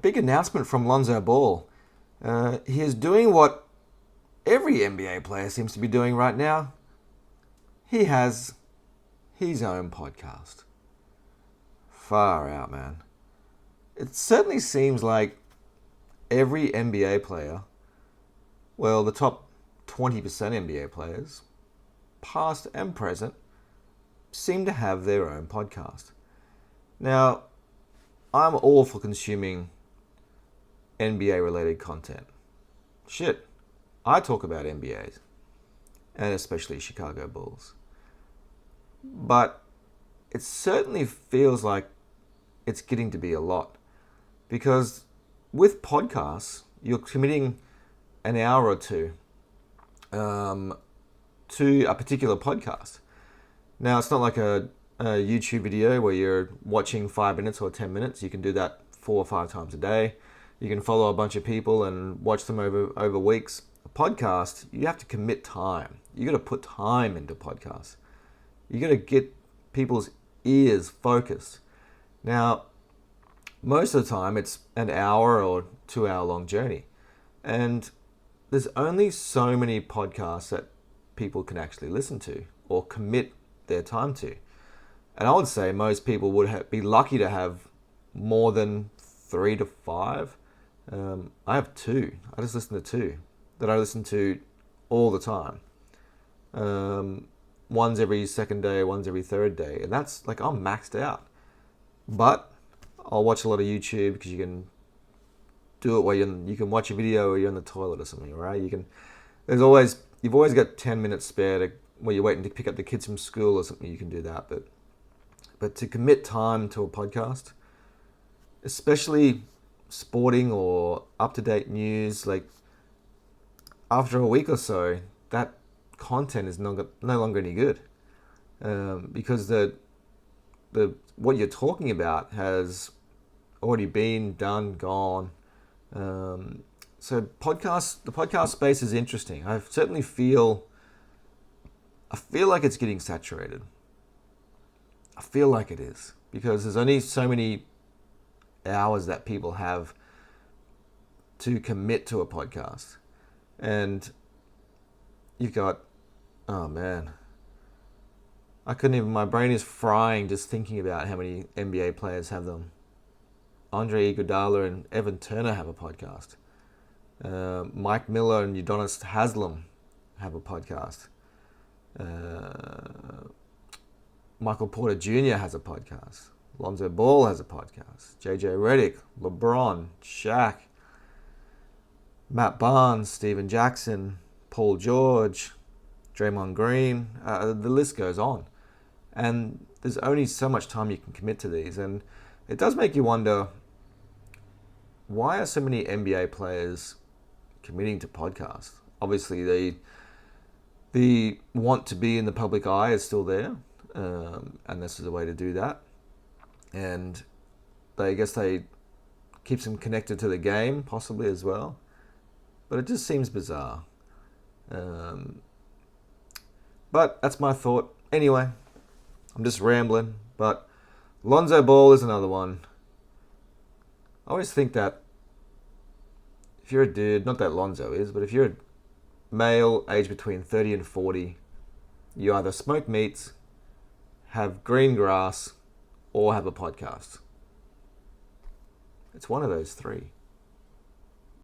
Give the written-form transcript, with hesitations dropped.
Big announcement from Lonzo Ball. He is doing what every NBA player seems to be doing right now. He has his own podcast. Far out, man. It certainly seems like every NBA player, well, the top 20% NBA players, past and present, seem to have their own podcast. Now, I'm all for consuming NBA related content. Shit, I talk about NBAs, and especially Chicago Bulls. But it certainly feels like it's getting to be a lot. Because with podcasts, you're committing an hour or two to a particular podcast. Now, it's not like a YouTube video where you're watching 5 minutes or 10 minutes. You can do that 4 or 5 times a day. You can follow a bunch of people and watch them over weeks. A podcast, you have to commit time. You got to put time into podcasts. You got to get people's ears focused. Now, most of the time, it's an hour or 2 hour long journey. And there's only so many podcasts that people can actually listen to or commit their time to. And I would say most people would be lucky to have more than 3 to 5. I have 2. I just listen to 2 that I listen to all the time. One's every second day, one's every third day. And that's like, I'm maxed out. But I'll watch a lot of YouTube because you can do it where you can watch a video or you're in the toilet or something, right? You've always got 10 minutes spare where you're waiting to pick up the kids from school or something. You can do that, but to commit time to a podcast, especially sporting or up-to-date news, like after a week or so, that content is no longer any good, because the what you're talking about has already been done, gone. So the podcast space is interesting. I certainly feel like it's getting saturated. I feel like it is, because there's only so many hours that people have to commit to a podcast. And you've got, oh man, my brain is frying just thinking about how many NBA players have them. Andre Iguodala and Evan Turner have a podcast. Mike Miller and Udonis Haslem have a podcast. Michael Porter Jr. has a podcast. Lonzo Ball has a podcast. JJ Redick, LeBron, Shaq, Matt Barnes, Steven Jackson, Paul George, Draymond Green. The list goes on. And there's only so much time you can commit to these. And it does make you wonder, why are so many NBA players committing to podcasts? Obviously, the want to be in the public eye is still there. And this is a way to do that. And I guess they keeps them connected to the game, possibly as well. But it just seems bizarre. But that's my thought. Anyway, I'm just rambling. But Lonzo Ball is another one. I always think that if you're a dude, not that Lonzo is, but if you're a male aged between 30 and 40, you either smoke meats, have green grass, or have a podcast. It's one of those 3.